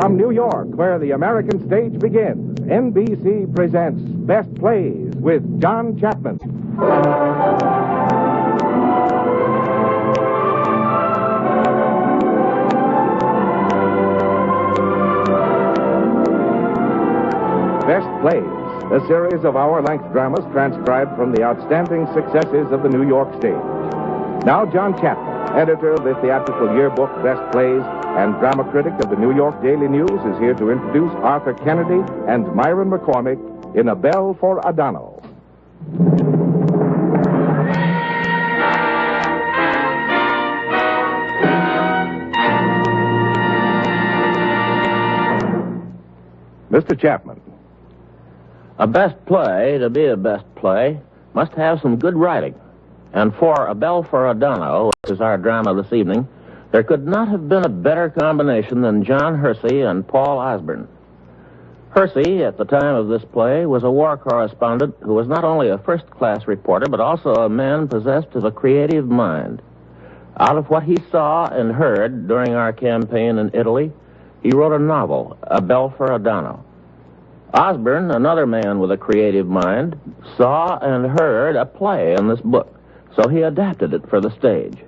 From New York, where the American stage begins, NBC presents Best Plays with John Chapman. Best Plays, a series of hour-length dramas transcribed from the outstanding successes of the New York stage. Now, John Chapman, editor of the theatrical yearbook Best Plays and drama critic of the New York Daily News, is here to introduce Arthur Kennedy and Myron McCormick in A Bell for Adano. Mr. Chapman. A best play, to be a best play, must have some good writing. And for A Bell for Adano, which is our drama this evening, there could not have been a better combination than John Hersey and Paul Osborne. Hersey, at the time of this play, was a war correspondent who was not only a first-class reporter, but also a man possessed of a creative mind. Out of what he saw and heard during our campaign in Italy, he wrote a novel, A Bell for Adano. Osborne, another man with a creative mind, saw and heard a play in this book, so he adapted it for the stage.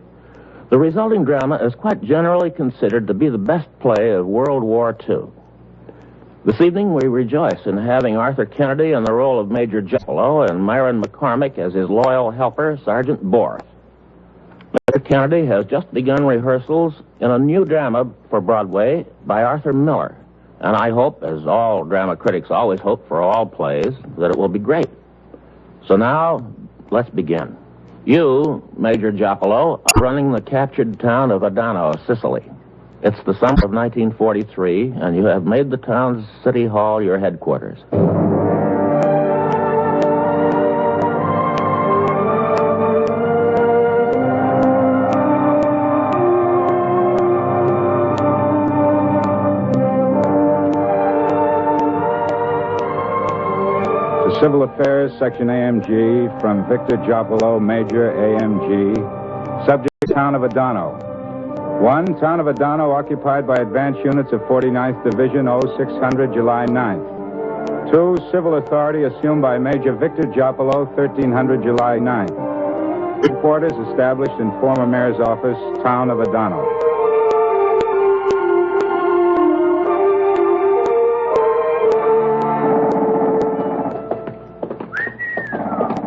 The resulting drama is quite generally considered to be the best play of World War II. This evening, we rejoice in having Arthur Kennedy in the role of Major Jeffalo and Myron McCormick as his loyal helper, Sergeant Borth. Mr. Kennedy has just begun rehearsals in a new drama for Broadway by Arthur Miller. And I hope, as all drama critics always hope for all plays, that it will be great. So now, let's begin. You, Major Jeffalo, are running the captured town of Adano, Sicily. It's the summer of 1943, and you have made the town's city hall your headquarters. Civil Affairs, Section AMG, from Victor Jopolo, Major AMG. Subject, Town of Adano. 1. Town of Adano occupied by advanced units of 49th Division, 0600, July 9th. 2. Civil authority assumed by Major Victor Jopolo, 1300, July 9th. Headquarters established in former mayor's office, Town of Adano.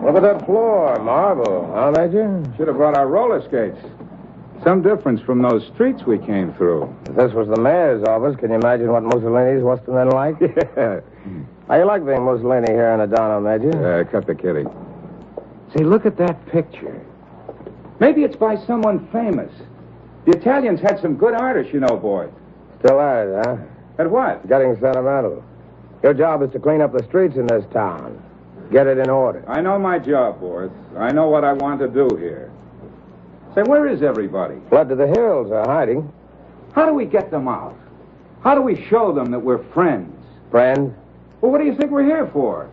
Look at that floor, marble, huh, Major? Should have brought our roller skates. Some difference from those streets we came through. If this was the mayor's office, can you imagine what Mussolini's must have been like? Yeah. How you like being Mussolini here in Adano, Major? Cut the kitty. Say, look at that picture. Maybe it's by someone famous. The Italians had some good artists, you know, boy. Still at it, huh? At what? Getting sentimental. Your job is to clean up the streets in this town. Get it in order. I know my job, Boris. I know what I want to do here. Say, where is everybody? Fled to the hills, are hiding. How do we get them out? How do we show them that we're friends? Friends? Well, what do you think we're here for?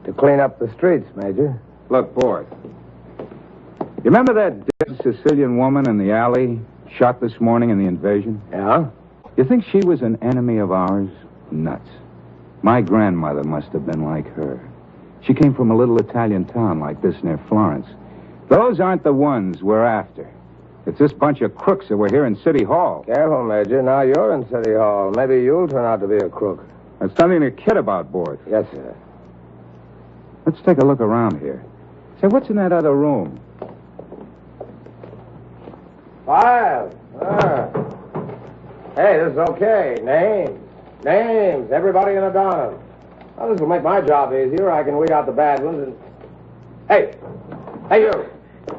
To clean up the streets, Major. Look, Boris. You remember that dead Sicilian woman in the alley, shot this morning in the invasion? Yeah? You think she was an enemy of ours? Nuts. My grandmother must have been like her. She came from a little Italian town like this near Florence. Those aren't the ones we're after. It's this bunch of crooks that were here in City Hall. Careful, Major. Now you're in City Hall. Maybe you'll turn out to be a crook. That's something to kid about, Boris. Yes, sir. Let's take a look around here. Say, what's in that other room? Files. Hey, this is okay. Names. Everybody in Adano. Well, this will make my job easier. I can weed out the bad ones and... Hey, you.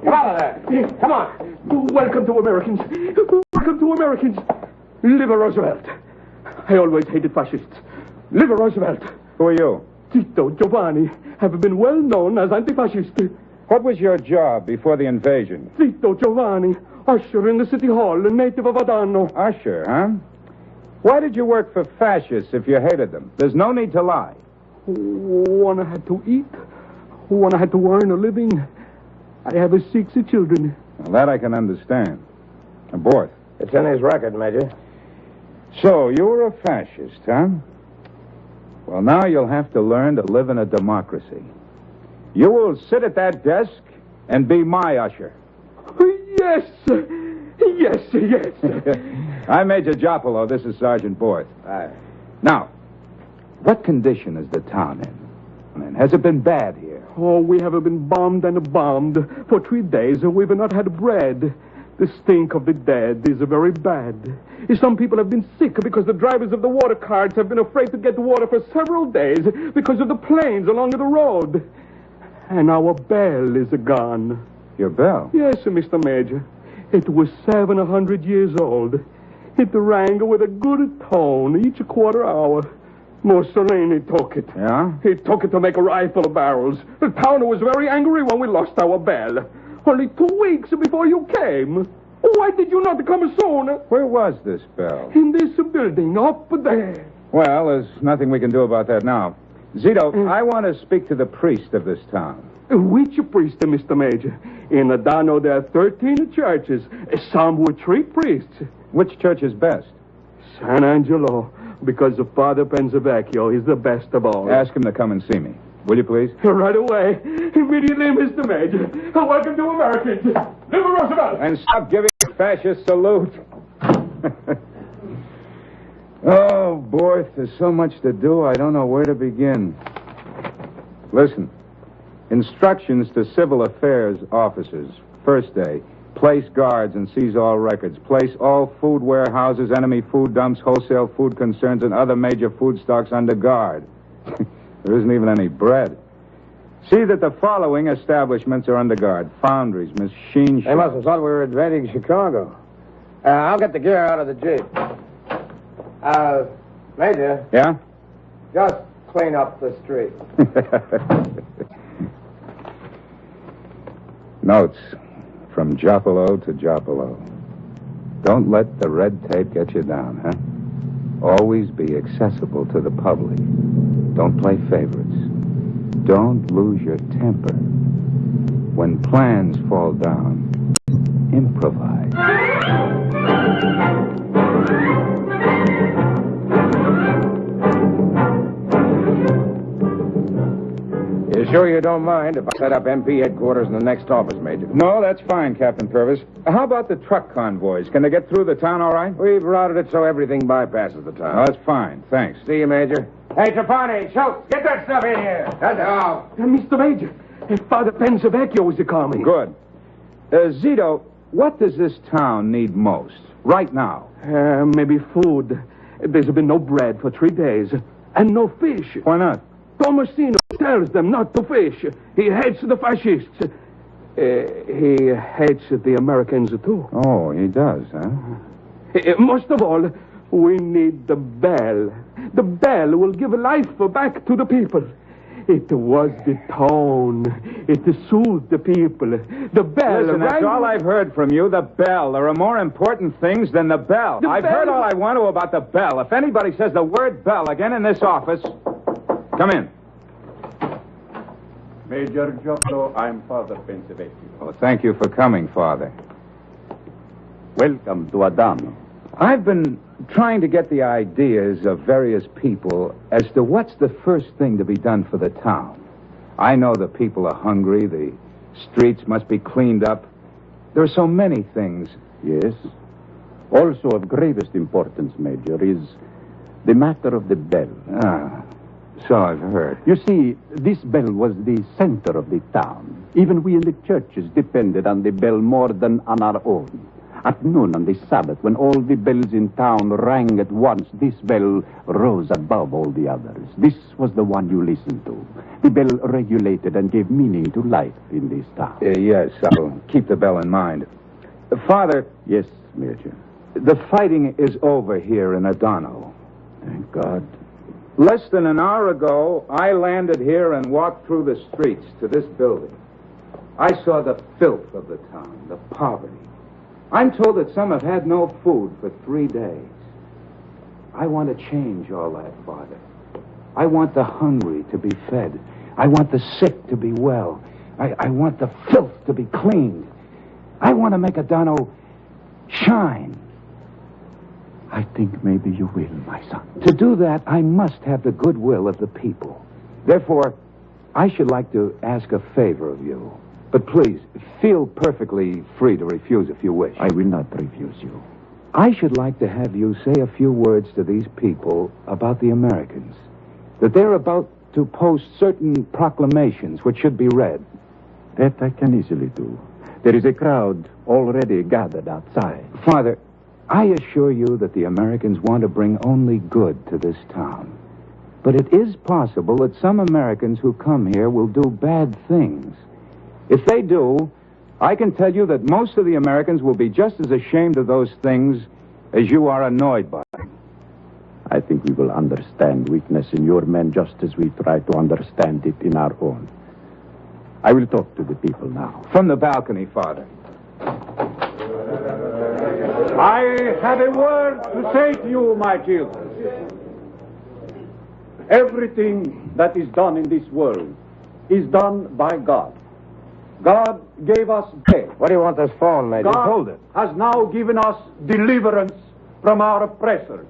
Come out of there. Come on. Welcome to Americans. Welcome to Americans. Live Roosevelt. I always hated fascists. Live Roosevelt. Who are you? Tito, Giovanni have been well known as anti-fascist. What was your job before the invasion? Tito, Giovanni, usher in the city hall, a native of Adano. Usher, huh? Why did you work for fascists if you hated them? There's no need to lie. One had to eat. One had to earn a living. I have 6 children. Well, that I can understand. And Borth. It's in his record, Major. So, you were a fascist, huh? Well, now you'll have to learn to live in a democracy. You will sit at that desk and be my usher. Yes. I'm Major Jopolo. This is Sergeant Borth. Now, what condition is the town in? And has it been bad here? Oh, we have been bombed and bombed. For 3 days, we've not had bread. The stink of the dead is very bad. Some people have been sick because the drivers of the water carts have been afraid to get water for several days because of the planes along the road. And our bell is gone. Your bell? Yes, Mr. Major. It was 700 years old. It rang with a good tone each quarter hour. Mussolini took it. Yeah? He took it to make rifle barrels. The town was very angry when we lost our bell. Only 2 weeks before you came. Why did you not come sooner? Where was this bell? In this building, up there. Well, there's nothing we can do about that now. Zito, I want to speak to the priest of this town. Which priest, Mr. Major? In Adano, there are 13 churches. Some with 3 priests. Which church is best? San Angelo, because the Father Pensavecchio is the best of all. Ask him to come and see me. Will you, please? Right away. Immediately, Mr. Major. Welcome to Americans. Live Roosevelt. And stop giving a fascist salute. Oh, Borth, there's so much to do, I don't know where to begin. Listen. Instructions to civil affairs officers. First day. Place guards and seize all records. Place all food warehouses, enemy food dumps, wholesale food concerns, and other major food stocks under guard. There isn't even any bread. See that the following establishments are under guard. Foundries, machine shops. They must have thought we were invading Chicago. I'll get the gear out of the Jeep. Major. Yeah? Just clean up the street. Notes from Jopolo to Jopolo. Don't let the red tape get you down, huh? Always be accessible to the public. Don't play favorites. Don't lose your temper. When plans fall down, improvise. You sure you don't mind if I set up MP headquarters in the next office, Major? No, that's fine, Captain Purvis. How about the truck convoys? Can they get through the town all right? We've routed it so everything bypasses the town. Oh, that's fine. Thanks. See you, Major. Hey, Trapani, Schultz, get that stuff in here. That's all. Mr. Major, Father Pensavecchio is coming. Good. Zito, what does this town need most right now? Maybe food. There's been no bread for 3 days. And no fish. Why not? Tomasino tells them not to fish. He hates the fascists. He hates the Americans, too. Oh, he does, huh? Most of all, we need the bell. The bell will give life back to the people. It was the tone. It soothed the people. The bell... Listen, that's all I've heard from you, the bell. There are more important things than the bell. I've heard all I want to about the bell. If anybody says the word bell again in this office... Come in. Major Jopolo, I'm Father Pensavecchio. Oh, thank you for coming, Father. Welcome to Adano. I've been trying to get the ideas of various people as to what's the first thing to be done for the town. I know the people are hungry. The streets must be cleaned up. There are so many things. Yes. Also of gravest importance, Major, is the matter of the bell. So I've heard. You see, this bell was the center of the town. Even we in the churches depended on the bell more than on our own. At noon on the Sabbath, when all the bells in town rang at once, this bell rose above all the others. This was the one you listened to. The bell regulated and gave meaning to life in this town. Yes, I'll keep the bell in mind. Father... Yes, Major. The fighting is over here in Adano. Thank God. Less than an hour ago, I landed here and walked through the streets to this building. I saw the filth of the town, the poverty. I'm told that some have had no food for 3 days. I want to change all that, Father. I want the hungry to be fed. I want the sick to be well. I want the filth to be cleaned. I want to make Adano shine. I think maybe you will, my son. To do that, I must have the goodwill of the people. Therefore, I should like to ask a favor of you. But please, feel perfectly free to refuse if you wish. I will not refuse you. I should like to have you say a few words to these people about the Americans. That they're about to post certain proclamations which should be read. That I can easily do. There is a crowd already gathered outside. Father, I assure you that the Americans want to bring only good to this town. But it is possible that some Americans who come here will do bad things. If they do, I can tell you that most of the Americans will be just as ashamed of those things as you are annoyed by them. I think we will understand weakness in your men just as we try to understand it in our own. I will talk to the people now. From the balcony, Father. I have a word to say to you, my children. Everything that is done in this world is done by God. God gave us bread. What do you want this phone, Major? God Hold it. has now given us deliverance from our oppressors.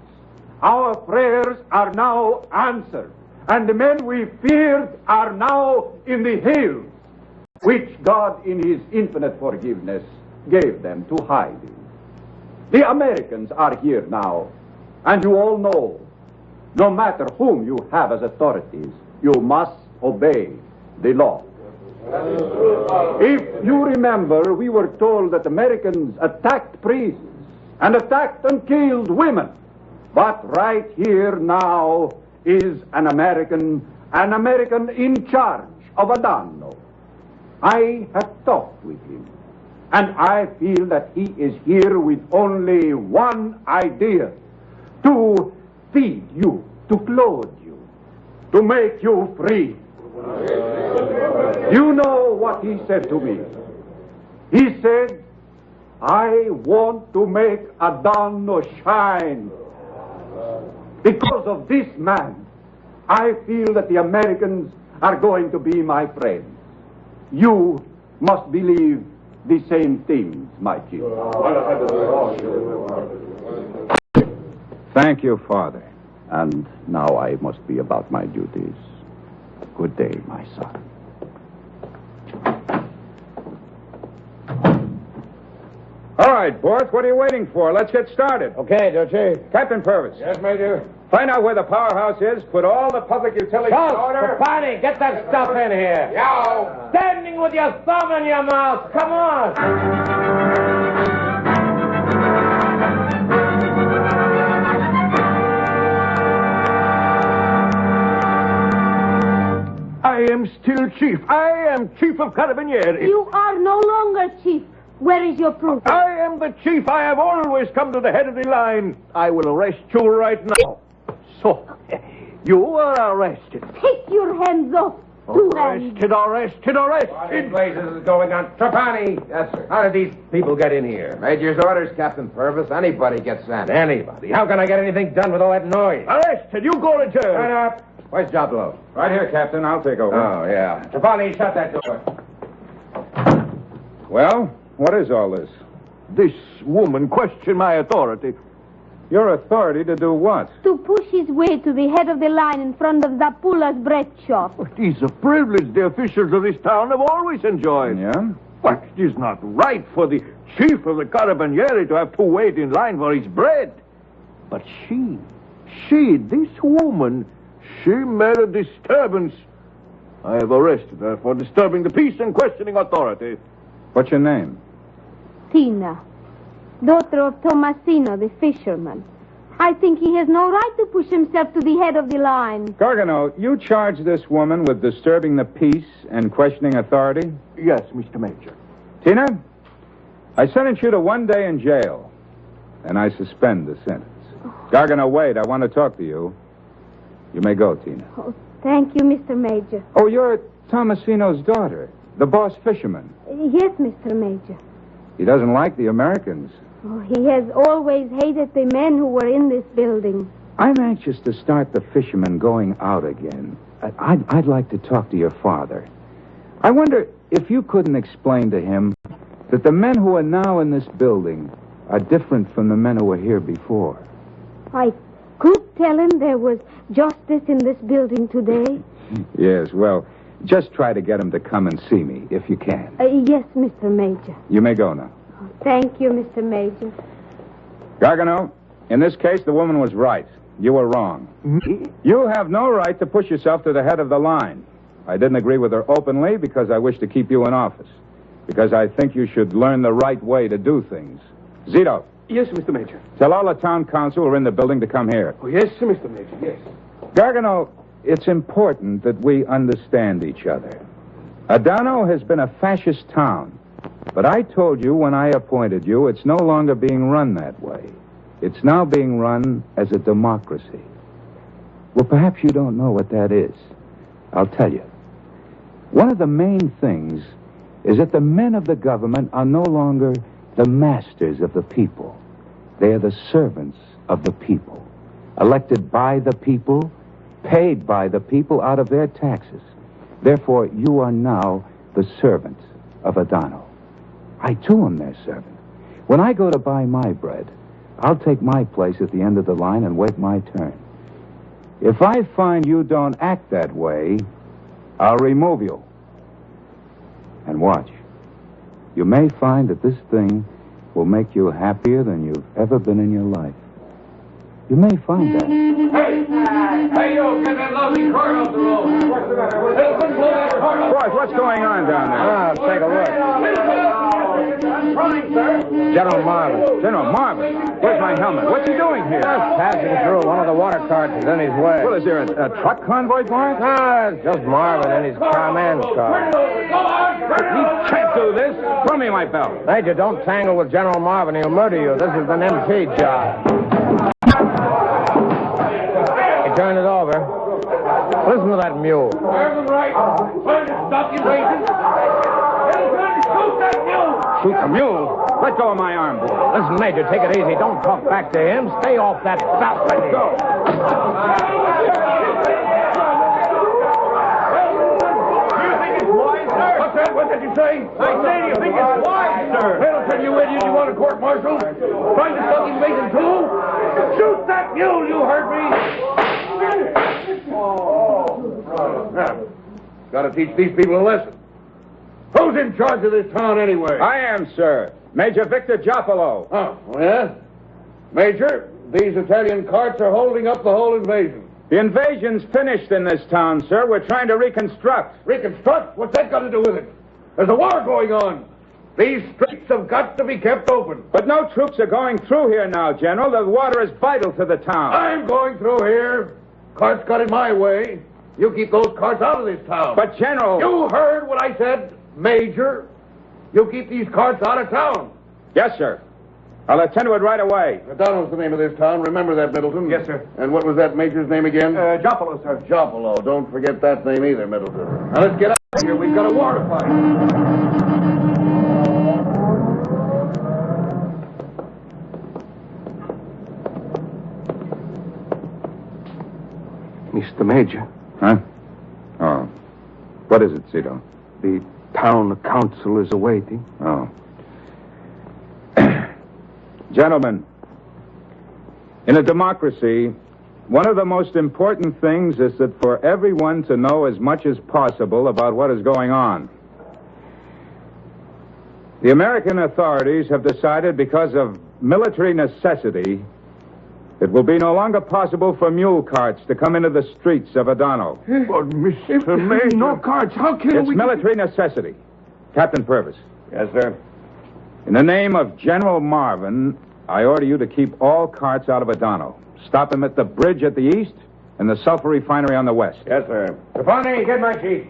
Our prayers are now answered, and the men we feared are now in the hills, which God in his infinite forgiveness gave them to hide in. The Americans are here now, and you all know, no matter whom you have as authorities, you must obey the law. If you remember, we were told that Americans attacked priests and attacked and killed women. But right here now is an American in charge of Adano. I have talked with him, and I feel that he is here with only one idea: to feed you, to clothe you, to make you free. You know what he said to me. He said, I want to make Adano shine. Because of this man, I feel that the Americans are going to be my friends. You must believe the same things, my children. Thank you, Father. And now I must be about my duties. Good day, my son. All right, boys, what are you waiting for? Let's get started. Okay, Duchy. Captain Purvis. Yes, Major. Find out where the powerhouse is, put all the public utilities in order. Trapani, get that stuff in here. Yow! Standing with your thumb in your mouth. Come on. I am still chief. I am chief of Carabinieri. You are no longer chief. Where is your proof? I am the chief. I have always come to the head of the line. I will arrest you right now. So, you are arrested. Take your hands off. Two hands. Arrested. What in blazes is going on? Trapani! Yes, sir. How did these people get in here? Major's orders, Captain Purvis. Anybody gets in. Anybody. How can I get anything done with all that noise? Arrested. You go to jail. Shut up. Where's Joblo? Right here, Captain. I'll take over. Oh, yeah. Trapani, shut that door. Well, what is all this? This woman questioned my authority. Your authority to do what? To push his way to the head of the line in front of Zapula's bread shop. It is a privilege the officials of this town have always enjoyed. Yeah? But it is not right for the chief of the Carabinieri to have to wait in line for his bread. But this woman, she made a disturbance. I have arrested her for disturbing the peace and questioning authority. What's your name? Tina, daughter of Tomasino, the fisherman. I think he has no right to push himself to the head of the line. Gargano, you charge this woman with disturbing the peace and questioning authority? Yes, Mr. Major. Tina, I sentence you to 1 day in jail, and I suspend the sentence. Gargano, wait, I want to talk to you. You may go, Tina. Oh, thank you, Mr. Major. Oh, you're Tomasino's daughter, the boss fisherman. Yes, Mr. Major. He doesn't like the Americans. Oh, he has always hated the men who were in this building. I'm anxious to start the fishermen going out again. I'd like to talk to your father. I wonder if you couldn't explain to him that the men who are now in this building are different from the men who were here before. I could tell him there was justice in this building today. Yes, well, just try to get him to come and see me, if you can. Yes, Mr. Major. You may go now. Oh, thank you, Mr. Major. Gargano, in this case, the woman was right. You were wrong. You have no right to push yourself to the head of the line. I didn't agree with her openly because I wish to keep you in office. Because I think you should learn the right way to do things. Zito. Yes, Mr. Major. Tell all the town council who are in the building to come here. Oh, yes, Mr. Major, yes. Gargano, it's important that we understand each other. Adano has been a fascist town. But I told you when I appointed you, it's no longer being run that way. It's now being run as a democracy. Well, perhaps you don't know what that is. I'll tell you. One of the main things is that the men of the government are no longer the masters of the people. They are the servants of the people, elected by the people, paid by the people out of their taxes. Therefore, you are now the servant of Adano. I, too, am their servant. When I go to buy my bread, I'll take my place at the end of the line and wait my turn. If I find you don't act that way, I'll remove you. And watch. You may find that this thing will make you happier than you've ever been in your life. You may find that. Hey, you, get that lovely car off the road. Boys, what's going on down there? Take a look. General Marvin. General Marvin? Where's my helmet? What's he doing here? Just passing through. One of the water carts is in his way. Well, is there a truck convoy for it? No, it's just Marvin in his carman's car. He can't do this. Throw me my belt. Major, don't tangle with General Marvin. He'll murder you. This is an MP job. He turned it over. Listen to that mule. Marvin, right. Trying to stop you, Major. Shoot that mule. Shoot the mule? Let go of my arm, boy. Listen, Major, take it easy. Don't talk back to him. Stay off that balcony. Go. What's that? What did you say? I say, do you think it's wise, sir? That'll tell you, idiot. You want a court-martial? Trying to stop invasion, too? Shoot that mule, you heard me. Now, gotta teach these people a lesson. Who's in charge of this town, anyway? I am, sir. Major Victor Giappolo. Oh, yeah? Major, these Italian carts are holding up the whole invasion. The invasion's finished in this town, sir. We're trying to reconstruct. Reconstruct? What's that got to do with it? There's a war going on. These streets have got to be kept open. But no troops are going through here now, General. The water is vital to the town. I'm going through here. Carts got in my way. You keep those carts out of this town. But, General... You heard what I said, Major. You keep these carts out of town. Yes, sir. I'll attend to it right away. Adano's the name of this town. Remember that, Middleton? Yes, sir. And what was that Major's name again? Giappolo, sir. Giappolo. Don't forget that name either, Middleton. Now, let's get out of here. We've got a war to fight. Mr. Major. Huh? Oh. What is it, Zito? The town council is awaiting. Oh. Gentlemen, in a democracy, one of the most important things is that for everyone to know as much as possible about what is going on. The American authorities have decided, because of military necessity, it will be no longer possible for mule carts to come into the streets of Adano. But, Mr. Major... No carts. How can It's military necessity. Captain Purvis. Yes, sir. In the name of General Marvin, I order you to keep all carts out of Adano. Stop them at the bridge at the east and the sulfur refinery on the west. Yes, sir. Capone, get my sheet.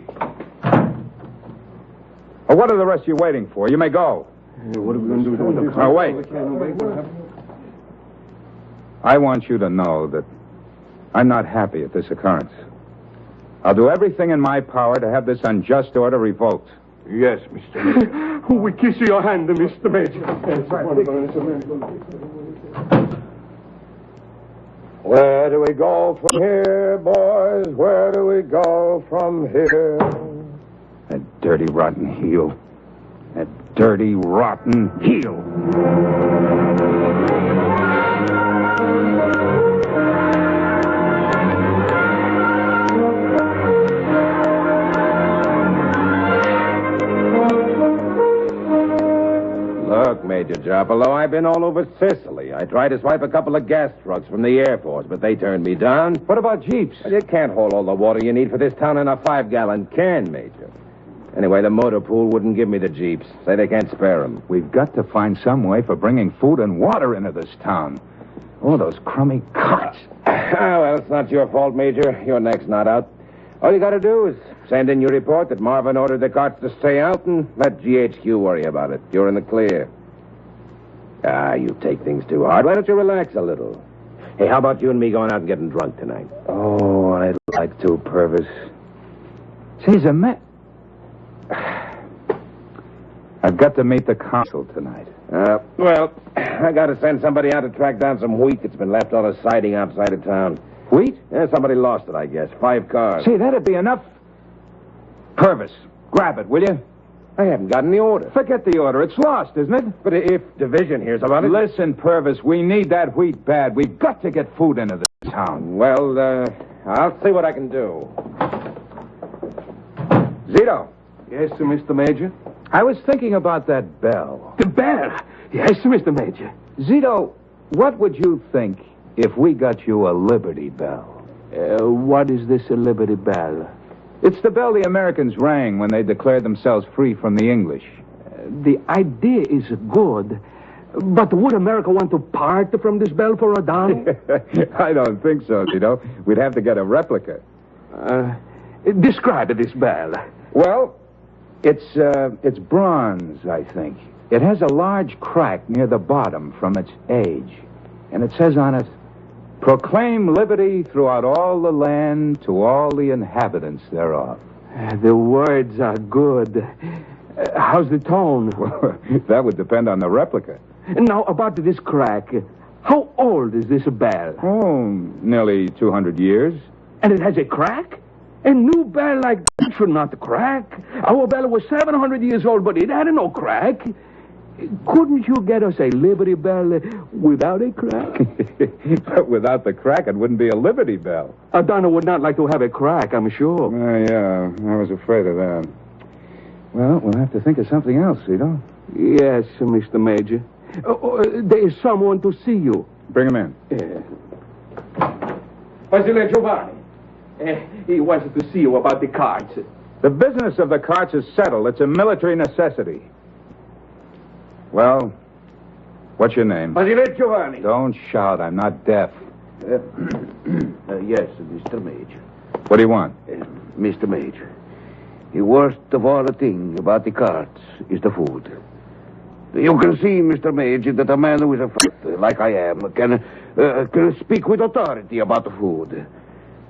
Well, what are the rest of you waiting for? You may go. What are we going to do with the Now, wait. I want you to know that I'm not happy at this occurrence. I'll do everything in my power to have this unjust order revoked. Yes, Mr. Major. We kiss your hand, Mr. Major. Where do we go from here, boys? Where do we go from here? That dirty, rotten heel. That dirty, rotten heel. Look, Major Jopolo, I've been all over Sicily. I tried to swipe a couple of gas trucks from the Air Force, but they turned me down. What about jeeps? Well, you can't hold all the water you need for this town in a 5-gallon can, Major. Anyway, the motor pool wouldn't give me the jeeps. Say they can't spare them. We've got to find some way for bringing food and water into this town. Oh, those crummy carts. Well, it's not your fault, Major. Your neck's not out. All you got to do is send in your report that Marvin ordered the carts to stay out and let GHQ worry about it. You're in the clear. You take things too hard. Why don't you relax a little? Hey, how about you and me going out and getting drunk tonight? Oh, I'd like to, Purvis. She's a mess. I've got to meet the consul tonight. Well, I got to send somebody out to track down some wheat that's been left on a siding outside of town. Wheat? Yeah, somebody lost it, I guess. 5 cars. See, that'd be enough. Purvis, grab it, will you? I haven't gotten the order. Forget the order. It's lost, isn't it? But if Division hears about it... Listen, Purvis, we need that wheat bad. We've got to get food into this town. Well, I'll see what I can do. Zito. Yes, sir, Mr. Major? I was thinking about that bell. The bell? Yes, sir, Mr. Major. Zito, what would you think if we got you a Liberty Bell? What is this, a Liberty Bell? It's the bell the Americans rang when they declared themselves free from the English. The idea is good, but would America want to part from this bell for Adano? I don't think so, Zito. We'd have to get a replica. Describe this bell. Well, it's bronze, I think. It has a large crack near the bottom from its age. And it says on it, "Proclaim liberty throughout all the land to all the inhabitants thereof." The words are good. How's the tone? Well, that would depend on the replica. Now, about this crack. How old is this bell? Oh, nearly 200 years. And it has a crack? A new bell like that should not crack. Our bell was 700 years old, but it had no crack. Couldn't you get us a Liberty Bell without a crack? But without the crack, it wouldn't be a Liberty Bell. Adano would not like to have a crack, I'm sure. Yeah, I was afraid of that. Well, we'll have to think of something else, Zito. Yes, Mr. Major. There is someone to see you. Bring him in. Vasile Giovanni. He wants to see you about the carts. The business of the carts is settled. It's a military necessity. Well, what's your name? Vasile Giovanni. Don't shout. I'm not deaf. Yes, Mr. Major. What do you want? Mr. Major, the worst of all the thing about the carts is the food. You can see, Mr. Major, that a man who is a fat, like I am, can speak with authority about the food.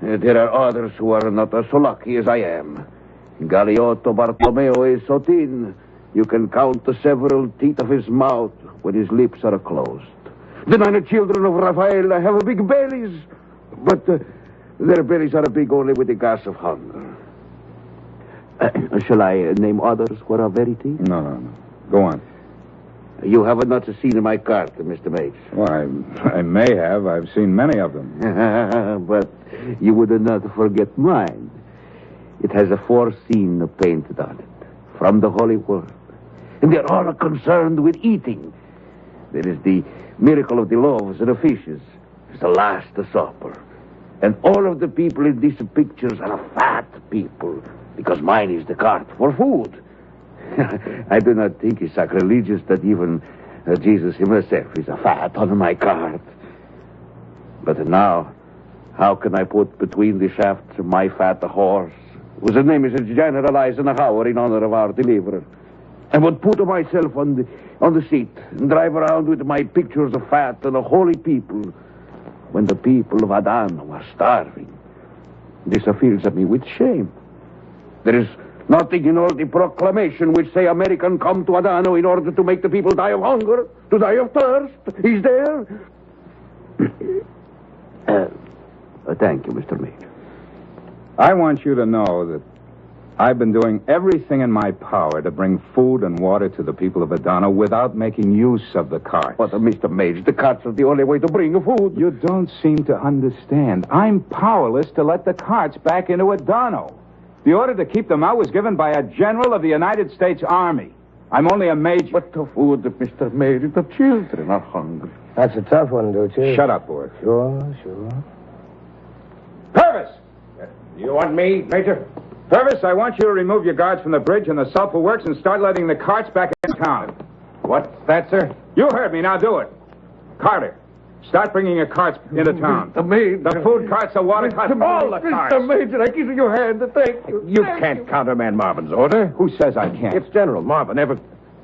There are others who are not so lucky as I am. Galeotto Bartolomeo is so thin, you can count the several teeth of his mouth when his lips are closed. The 9 children of Raphael have big bellies, but their bellies are big only with the gas of hunger. Shall I name others who are verity? No. Go on. You have not seen my cart, Mr. Major. Well, I may have. I've seen many of them. But you would not forget mine. It has a 4 scene painted on it, from the Holy Word. And they're all concerned with eating. There is the miracle of the loaves and the fishes. There's the Last Supper. And all of the people in these pictures are fat people, because mine is the cart for food. I do not think it's sacrilegious that even Jesus himself is a fat on my cart. But now, how can I put between the shafts my fat horse, whose name is General Eisenhower in honor of our deliverer? I would put myself on the seat and drive around with my pictures of fat and a holy people when the people of Adano are starving. This fills me with shame. There is nothing in all the proclamation which say American come to Adano in order to make the people die of hunger, to die of thirst. Is there? Thank you, Mr. Major. I want you to know that I've been doing everything in my power to bring food and water to the people of Adano without making use of the carts. But, Mr. Major, the carts are the only way to bring the food. You don't seem to understand. I'm powerless to let the carts back into Adano. The order to keep them out was given by a general of the United States Army. I'm only a major. But the food, Mr. Major, the children are hungry. That's a tough one, don't you? Shut up, Bort. Sure. Purvis! You want me, Major? Purvis, I want you to remove your guards from the bridge and the sulfur works and start letting the carts back in town. What's that, sir? You heard me. Now do it. Carter, start bringing your carts into town. Mr. Major. The food carts, the water carts, all the carts. Mr. Major, I kiss your hand to thank you. You can't countermand Marvin's order. Who says I can't? It's General Marvin.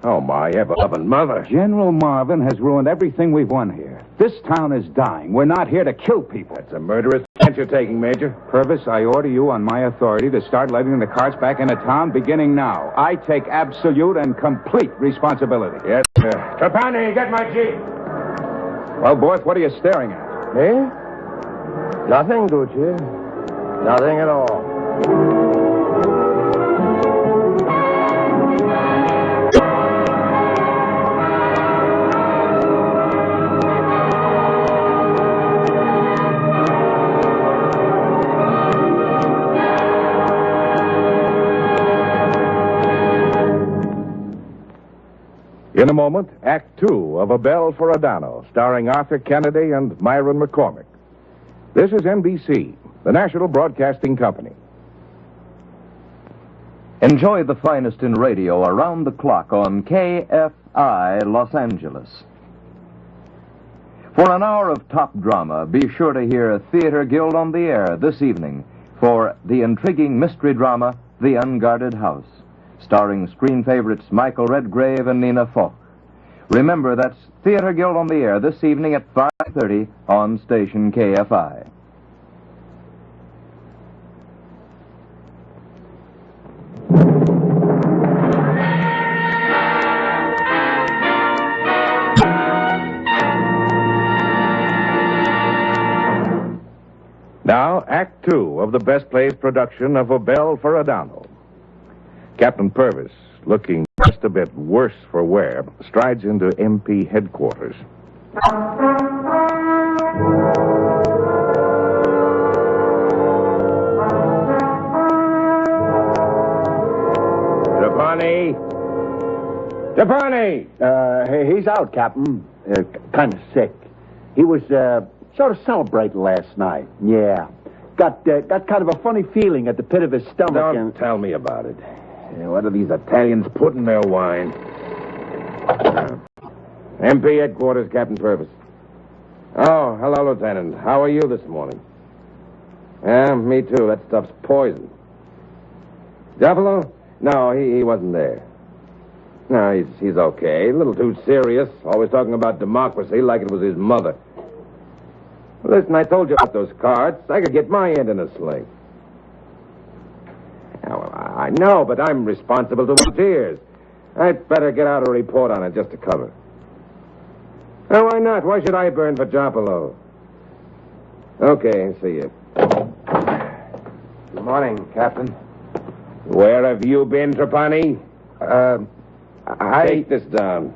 Oh, my ever-loving mother. General Marvin has ruined everything we've won here. This town is dying. We're not here to kill people. That's a murderous chance you're taking, Major. Purvis, I order you on my authority to start letting the carts back into town beginning now. I take absolute and complete responsibility. Yes, sir. Trapani, get my jeep. Well, Borth, what are you staring at? Me? Nothing, Gucci. Nothing at all. In a moment, Act Two of A Bell for Adano, starring Arthur Kennedy and Myron McCormick. This is NBC, the National Broadcasting Company. Enjoy the finest in radio around the clock on KFI Los Angeles. For an hour of top drama, be sure to hear Theater Guild on the Air this evening for the intriguing mystery drama, The Unguarded House, starring screen favorites Michael Redgrave and Nina Falk. Remember, that's Theater Guild on the Air this evening at 5:30 on station KFI. Now, Act Two of the Best Plays production of A Bell for Adano. Captain Purvis, looking just a bit worse for wear, strides into MP headquarters. Trapani! He's out, Captain. Kind of sick. He was sort of celebrating last night. Yeah. Got kind of a funny feeling at the pit of his stomach. Don't tell me about it. What do these Italians put in their wine? MP headquarters, Captain Purvis. Oh, hello, Lieutenant. How are you this morning? Yeah, me too. That stuff's poison. Duffalo? No, he wasn't there. No, he's okay. A little too serious. Always talking about democracy like it was his mother. Listen, I told you about those carts. I could get my end in a sling. Well, I know, but I'm responsible to volunteers. I'd better get out a report on it just to cover. Oh, why not? Why should I burn for Giappolo? Okay, see you. Good morning, Captain. Where have you been, Trapani? Take this down.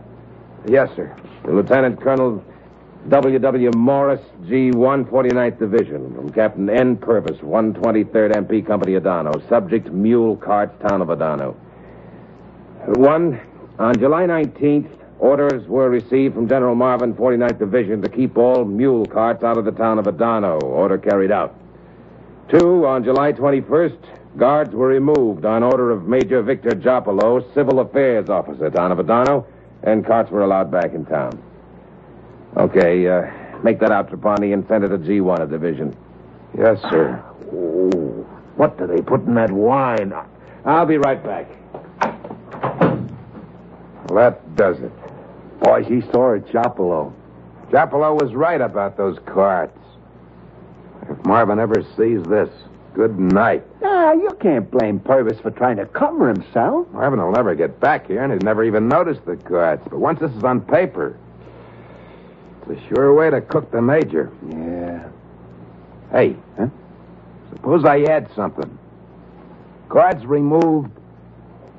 Yes, sir. Lieutenant Colonel W.W. Morris, G1, 49th Division, from Captain N. Purvis, 123rd MP Company, Adano. Subject, mule carts, town of Adano. 1, on July 19th, orders were received from General Marvin, 49th Division, to keep all mule carts out of the town of Adano. Order carried out. 2, on July 21st, guards were removed on order of Major Victor Giappolo, Civil Affairs Officer, town of Adano, and carts were allowed back in town. Okay, make that out, Trapani, and send it to G1 of Division. Yes, sir. Oh, what do they put in that wine? I'll be right back. Well, that does it. Boys, he saw it, Giappolo. Giappolo was right about those carts. If Marvin ever sees this, good night. You can't blame Purvis for trying to cover himself. Marvin will never get back here, and he'd never even notice the carts. But once this is on paper, it's a sure way to cook the major. Yeah. Hey, suppose I add something. Cards removed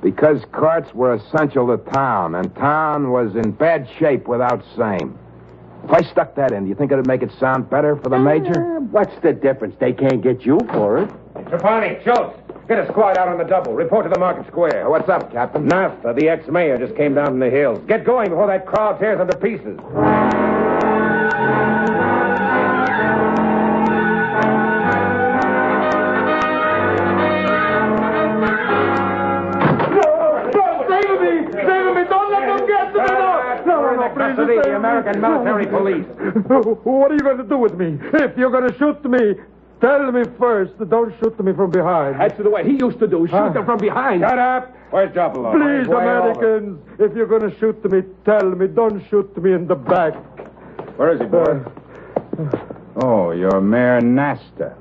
because carts were essential to town, and town was in bad shape without same. If I stuck that in, do you think it'd make it sound better for the major? What's the difference? They can't get you for it. Trapani, Schultz, get a squad out on the double. Report to the market square. What's up, Captain? Nasta, the ex-mayor, just came down from the hills. Get going before that crowd tears him to pieces. The American military police. What are you going to do with me? If you're going to shoot me, tell me first. Don't shoot me from behind. That's the way he used to do. Shoot them from behind. Shut up. Where's Jopolo? Please, Americans, if you're going to shoot me, tell me. Don't shoot me in the back. Where is he, boy? Oh, you're Mayor Nasta.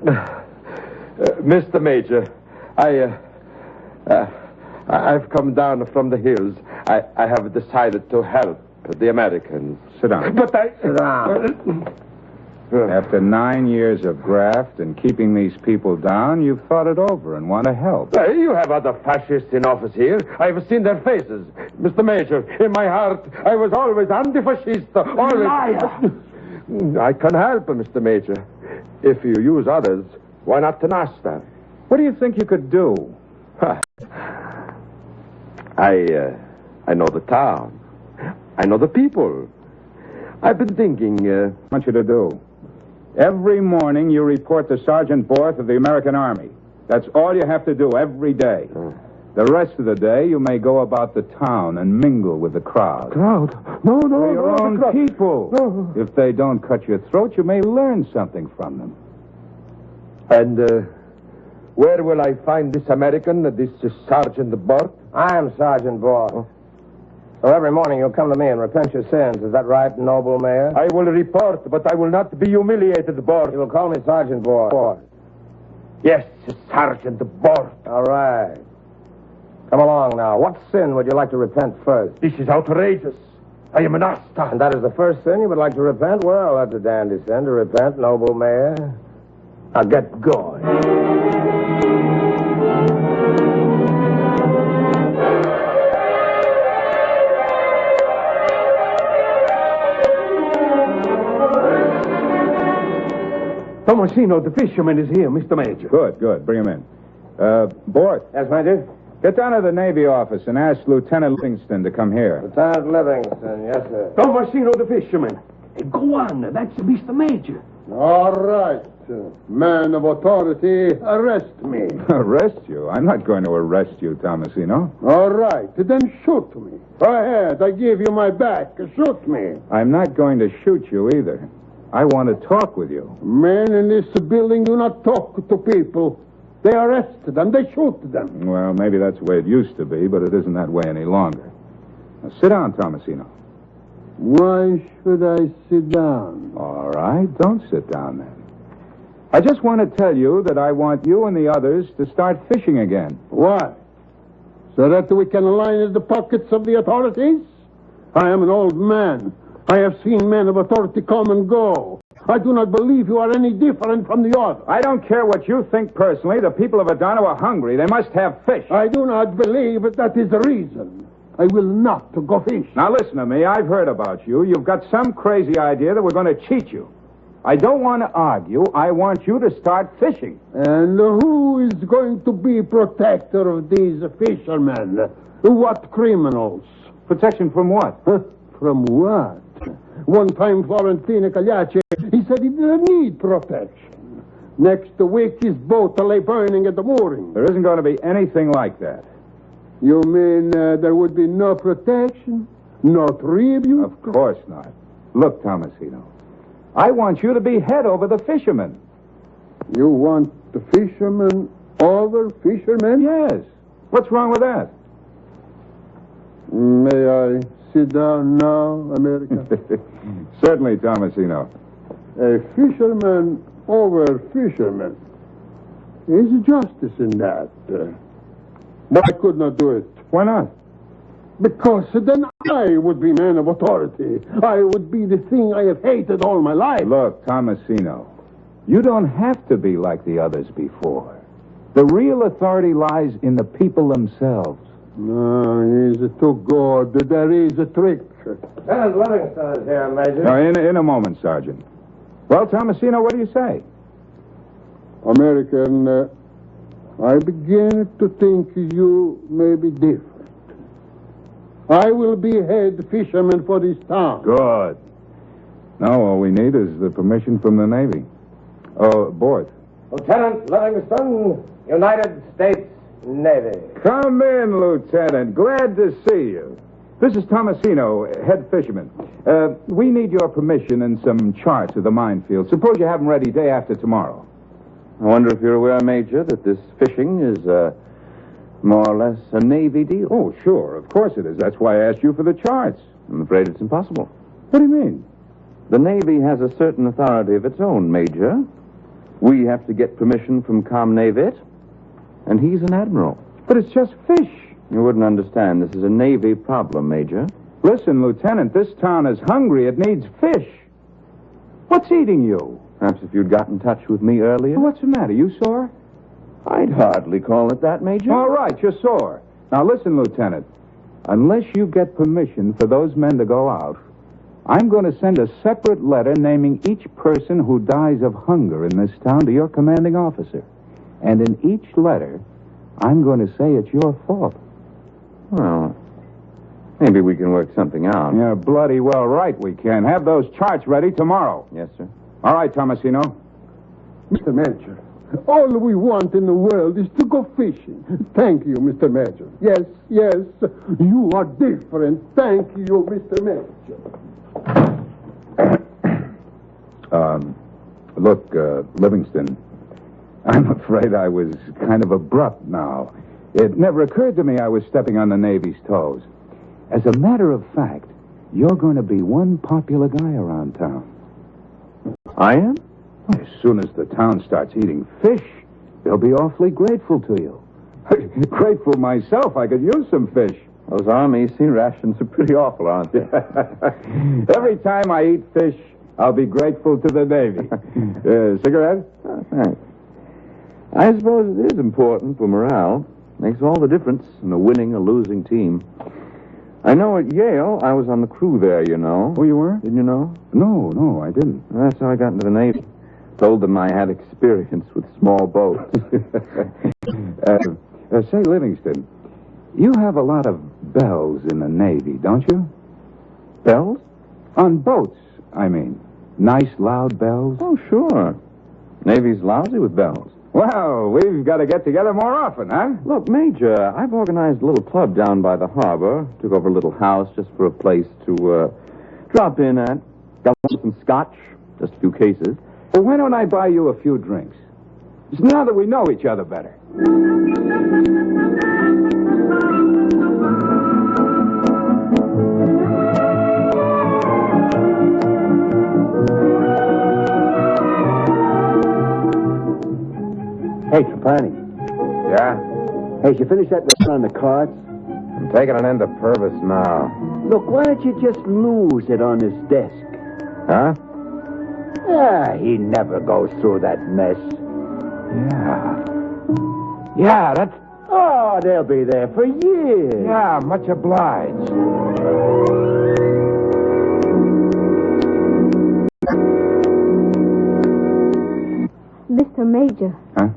Mr. Major, I've come down from the hills. I have decided to help the Americans. Sit down. But Sit down. After 9 years of graft and keeping these people down, you've thought it over and want to help. You have other fascists in office here. I've seen their faces. Mr. Major, in my heart, I was always anti-fascist. Always. Liar! I can help, Mr. Major. If you use others, why not to Nasta? What do you think you could do? I know the town. I know the people. I've been thinking... I want you to do. Every morning you report to Sergeant Borth of the American Army. That's all you have to do every day. The rest of the day you may go about the town and mingle with the crowd. Crowd? No. They're your own people. No. If they don't cut your throat, you may learn something from them. And where will I find this American, this Sergeant Borth? I'm Sergeant Borth. So every morning you'll come to me and repent your sins. Is that right, noble mayor? I will report, but I will not be humiliated, Borth. You will call me Sergeant Borth. Yes, Sergeant Borth. All right. Come along now. What sin would you like to repent first? This is outrageous. I am an Asta. And that is the first sin you would like to repent? Well, that's a dandy sin to repent, noble mayor. Now get going. Tomasino, the fisherman, is here, Mr. Major. Good. Bring him in. Borth. Yes, Major? Get down to the Navy office and ask Lieutenant Livingston to come here. Lieutenant Livingston, yes, sir. Tomasino, the fisherman. Go on, that's Mr. Major. All right. Man of authority, arrest me. Arrest you? I'm not going to arrest you, Tomasino. All right. Then shoot me. Go ahead. I give you my back. Shoot me. I'm not going to shoot you either. I want to talk with you. Men in this building do not talk to people. They arrest them. They shoot them. Well, maybe that's the way it used to be, but it isn't that way any longer. Now, sit down, Tomasino. Why should I sit down? All right, don't sit down then. I just want to tell you that I want you and the others to start fishing again. Why? So that we can line the pockets of the authorities? I am an old man. I have seen men of authority come and go. I do not believe you are any different from the others. I don't care what you think personally. The people of Adano are hungry. They must have fish. I do not believe that is the reason. I will not go fish. Now listen to me. I've heard about you. You've got some crazy idea that we're going to cheat you. I don't want to argue. I want you to start fishing. And who is going to be protector of these fishermen? What criminals? Protection from what? From what? One time, Florentino Cagliacci, he said he didn't need protection. Next week, his boat lay burning at the mooring. There isn't going to be anything like that. You mean there would be no protection? No tribute? Of course not. Look, Tomasino, I want you to be head over the fishermen. You want the fishermen over fishermen? Yes. What's wrong with that? May I sit down now, America? Certainly, Tomasino. A fisherman over fisherman. Is justice in that? But I could not do it. Why not? Because then I would be man of authority. I would be the thing I have hated all my life. Look, Tomasino, you don't have to be like the others before. The real authority lies in the people themselves. No, he's too good. There is a trick. Lieutenant Livingston is here, Major. Now, in a moment, Sergeant. Well, Tomasino, what do you say? American, I begin to think you may be different. I will be head fisherman for this town. Good. Now, all we need is the permission from the Navy. Oh, Bort. Lieutenant Livingston, United States Navy. Come in, Lieutenant. Glad to see you. This is Tomasino, head fisherman. We need your permission and some charts of the minefield. Suppose you have them ready day after tomorrow. I wonder if you're aware, Major, that this fishing is more or less a Navy deal. Oh, sure. Of course it is. That's why I asked you for the charts. I'm afraid it's impossible. What do you mean? The Navy has a certain authority of its own, Major. We have to get permission from Comnavit, and he's an admiral. But it's just fish. You wouldn't understand. This is a Navy problem, Major. Listen, Lieutenant, this town is hungry. It needs fish. What's eating you? Perhaps if you'd got in touch with me earlier. What's the matter? You sore? I'd hardly call it that, Major. All right, you're sore. Now listen, Lieutenant. Unless you get permission for those men to go out, I'm going to send a separate letter naming each person who dies of hunger in this town to your commanding officer. And in each letter, I'm going to say it's your fault. Well, maybe we can work something out. Yeah, bloody well right we can. Have those charts ready tomorrow. Yes, sir. All right, Tomasino. Mr. Major, all we want in the world is to go fishing. Thank you, Mr. Major. Yes, you are different. Thank you, Mr. Major. Look, Livingston, I'm afraid I was kind of abrupt now. It never occurred to me I was stepping on the Navy's toes. As a matter of fact, you're going to be one popular guy around town. I am? As soon as the town starts eating fish, they'll be awfully grateful to you. Grateful myself, I could use some fish. Those Army sea rations are pretty awful, aren't they? Every time I eat fish, I'll be grateful to the Navy. Cigarette? Oh, thanks. I suppose it is important for morale. Makes all the difference in a winning or losing team. I know at Yale, I was on the crew there, you know. Oh, you were? Didn't you know? No, I didn't. That's how I got into the Navy. Told them I had experience with small boats. Say, Livingston, you have a lot of bells in the Navy, don't you? Bells? On boats, I mean. Nice, loud bells. Oh, sure. Navy's lousy with bells. Well, we've got to get together more often, huh? Look, Major, I've organized a little club down by the harbor. Took over a little house just for a place to drop in at. Got some scotch, just a few cases. Well, why don't I buy you a few drinks? It's now that we know each other better. Hey, Trapani. Yeah? Hey, did you finish that run on the cards? I'm taking an end of Purvis now. Look, why don't you just lose it on his desk? Huh? He never goes through that mess. Yeah, that's... Oh, they'll be there for years. Yeah, much obliged. Mr. Major. Huh?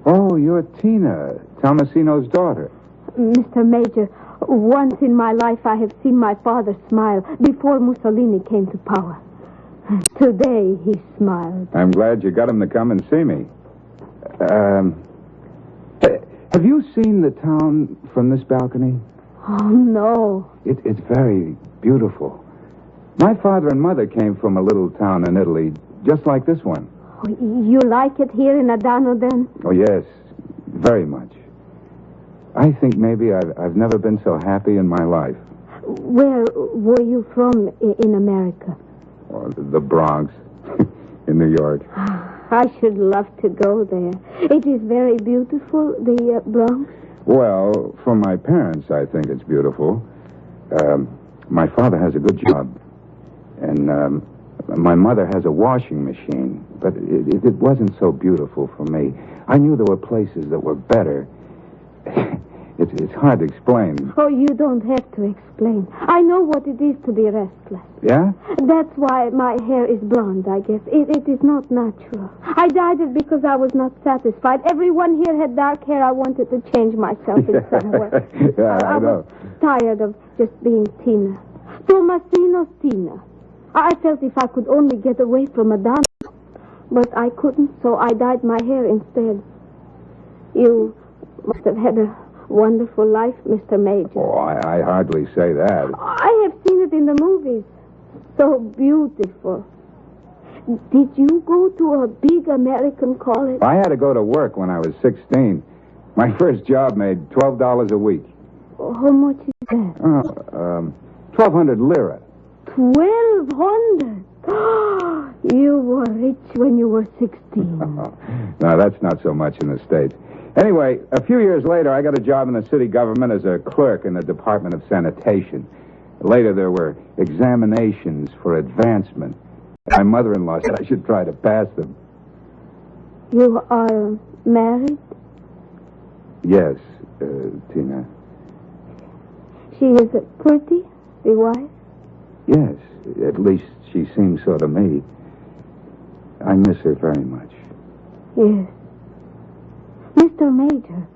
Oh, you're Tina, Tomasino's daughter. Mr. Major, once in my life I have seen my father smile before Mussolini came to power. Today he smiled. I'm glad you got him to come and see me. Have you seen the town from this balcony? Oh, no. It's very beautiful. My father and mother came from a little town in Italy, just like this one. Oh, you like it here in Adano, then? Oh, yes, very much. I think maybe I've never been so happy in my life. Where were you from in America? Oh, the Bronx, in New York. I should love to go there. It is very beautiful, the Bronx. Well, for my parents, I think it's beautiful. My father has a good job. And My mother has a washing machine, but it wasn't so beautiful for me. I knew there were places that were better. It's hard to explain. Oh, you don't have to explain. I know what it is to be restless. Yeah? That's why my hair is blonde, I guess. It is not natural. I dyed it because I was not satisfied. Everyone here had dark hair. I wanted to change myself in some way. Yeah, I know. Was tired of just being Tina. Tomasino's Tina. I felt if I could only get away from Adano. But I couldn't, so I dyed my hair instead. You must have had a wonderful life, Mr. Major. Oh, I hardly say that. I have seen it in the movies. So beautiful. Did you go to a big American college? I had to go to work when I was 16. My first job made $12 a week. How much is that? 1,200 lira. 1,200? You were rich when you were 16. No, that's not so much in the States. Anyway, a few years later, I got a job in the city government as a clerk in the Department of Sanitation. Later, there were examinations for advancement. My mother-in-law said I should try to pass them. You are married? Yes, Tina. She is pretty, the wife? Yes, at least she seems so to me. I miss her very much. Yes. Mr. Major,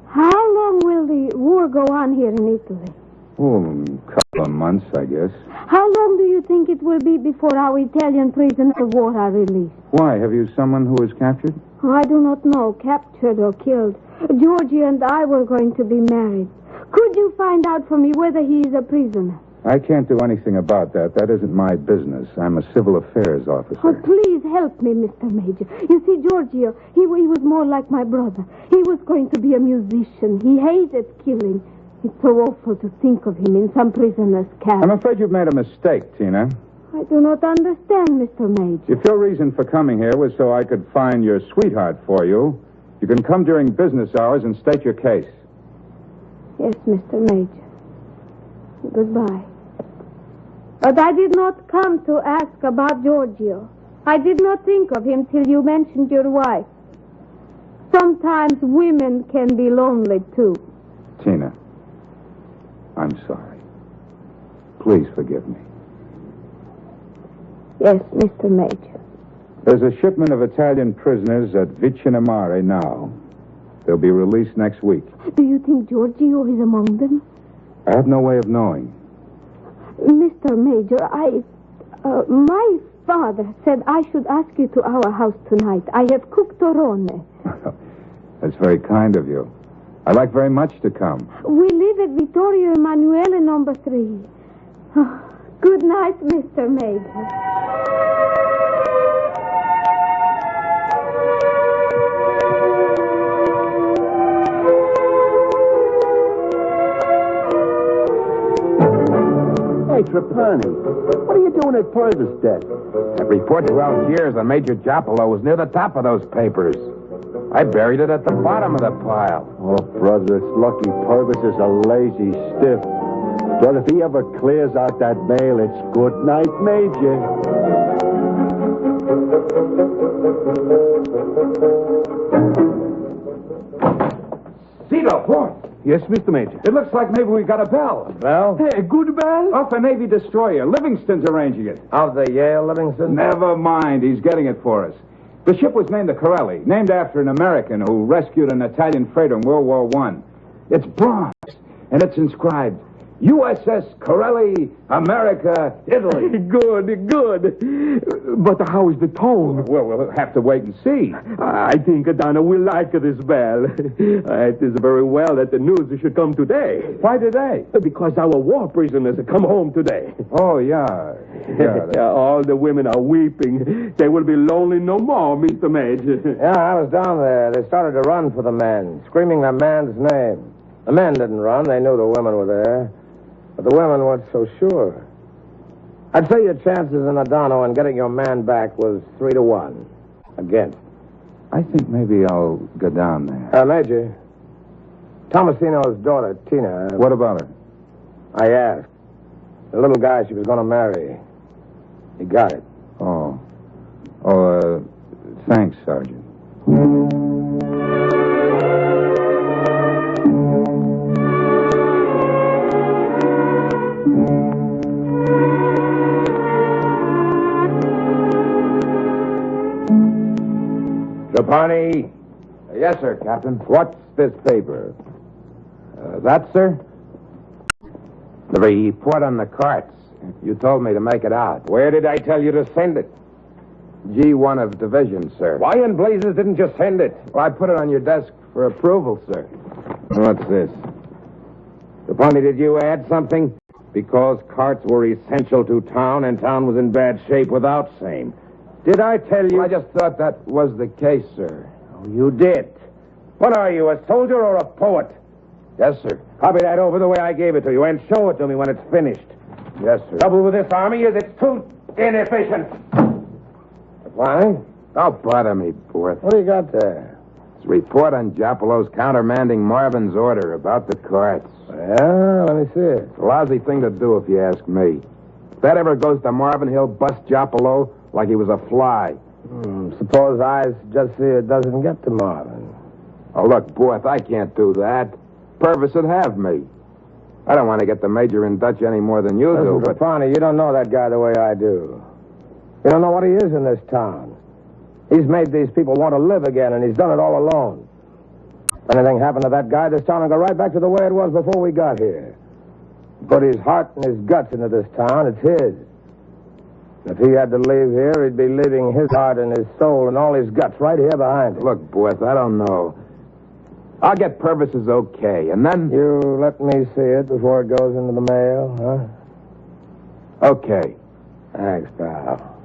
how long will the war go on here in Italy? Oh, a couple of months, I guess. How long do you think it will be before our Italian prisoners of war are released? Why? Have you someone who was captured? Oh, I do not know, captured or killed. Georgie and I were going to be married. Could you find out for me whether he is a prisoner? I can't do anything about that. That isn't my business. I'm a civil affairs officer. Oh, please help me, Mr. Major. You see, Giorgio, he was more like my brother. He was going to be a musician. He hated killing. It's so awful to think of him in some prisoner's camp. I'm afraid you've made a mistake, Tina. I do not understand, Mr. Major. If your reason for coming here was so I could find your sweetheart for you, you can come during business hours and state your case. Yes, Mr. Major. Goodbye. But I did not come to ask about Giorgio. I did not think of him till you mentioned your wife. Sometimes women can be lonely, too. Tina, I'm sorry. Please forgive me. Yes, Mr. Major. There's a shipment of Italian prisoners at Vicino Mare now. They'll be released next week. Do you think Giorgio is among them? I have no way of knowing. Mr. Major, my father said I should ask you to our house tonight. I have cooked torone. That's very kind of you. I'd like very much to come. We live at Vittorio Emanuele, number 3. Oh, good night, Mr. Major. Hey, Trapani, what are you doing at Purvis' desk? That report to Algiers on Major Giapolo was near the top of those papers. I buried it at the bottom of the pile. Oh, brother, it's lucky Purvis is a lazy stiff. But if he ever clears out that mail, it's good night, Major. Cito, what? Yes, Mr. Major. It looks like maybe we got a bell. Well, Hey, a good bell? Off a Navy destroyer. Livingston's arranging it. of the Yale Livingston? Never mind. He's getting it for us. The ship was named the Corelli, named after an American who rescued an Italian freighter in World War I. It's bronze, and it's inscribed, USS Corelli, America, Italy. Good. But how is the tone? Well, we'll have to wait and see. I think Adano will like this bell. It is very well that the news should come today. Why today? Because our war prisoners have come home today. Oh, yeah. All the women are weeping. They will be lonely no more, Mr. Major. Yeah, I was down there. They started to run for the men, screaming the man's name. The men didn't run. They knew the women were there. But the women weren't so sure. I'd say your chances in Adano and getting your man back was 3-1 against. I think maybe I'll go down there. Major, Tomasino's daughter, Tina. What about her? I asked. The little guy she was going to marry. You got it. Oh, thanks, Sergeant. Trapani. Yes, sir, Captain. What's this paper? That, sir? The report on the carts. You told me to make it out. Where did I tell you to send it? G1 of Division, sir. Why in blazes didn't you send it? Well, I put it on your desk for approval, sir. What's this? Trapani, did you add something? Because carts were essential to town and town was in bad shape without same. Did I tell you? I just thought that was the case, sir. Oh, you did. What are you, a soldier or a poet? Yes, sir. Copy that over the way I gave it to you and show it to me when it's finished. Yes, sir. Trouble with this army is it's too inefficient. Why? Don't bother me, Borth. What do you got there? It's a report on Jopolo's countermanding Marvin's order about the carts. Yeah, let me see it. It's a lousy thing to do if you ask me. If that ever goes to Marvin, he'll bust Jopolo like he was a fly. Suppose I just see it doesn't get to Marvin. Oh, look, Borth, I can't do that. Purvis would have me. I don't want to get the Major in Dutch any more than you do, but... Trapani, you don't know that guy the way I do. You don't know what he is in this town. He's made these people want to live again, and he's done it all alone. If anything happened to that guy, this town will go right back to the way it was before we got here. He put his heart and his guts into this town. It's his. If he had to leave here, he'd be leaving his heart and his soul and all his guts right here behind him. Look, Borth, I don't know. I'll get Purvis's okay, and then... You let me see it before it goes into the mail, huh? Okay. Thanks, pal.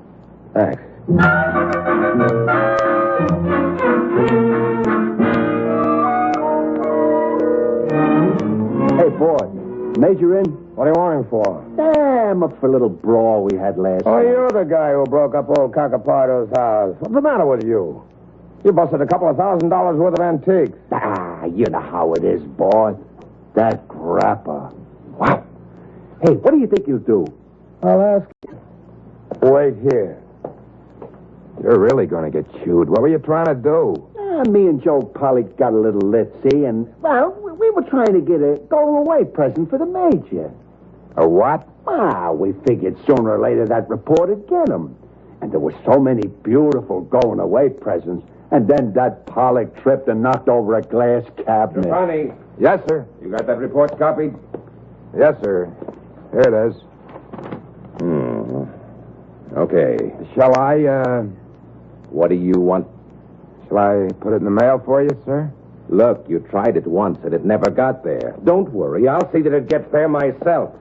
Thanks. Hey, boy. Major in? What do you want him for? I'm up for a little brawl we had last Oh, night. you're the guy who broke up old Cacapardo's house. What's the matter with you? You busted a couple of $1,000 worth of antiques. You know how it is, boy. That grapper. Wow. Hey, what do you think you'll do? I'll ask you. Wait here. You're really going to get chewed. What were you trying to do? Me and Joe Pollock got a little lit, see, and, well, we were trying to get a going-away present for the Major. A what? We figured sooner or later that report would get him. And there were so many beautiful going-away presents. And then that Pollock tripped and knocked over a glass cabinet. Trapani. Yes, sir. You got that report copied? Yes, sir. Here it is. Okay. Shall I, What do you want? Shall I put it in the mail for you, sir? Look, you tried it once and it never got there. Don't worry. I'll see that it gets there myself.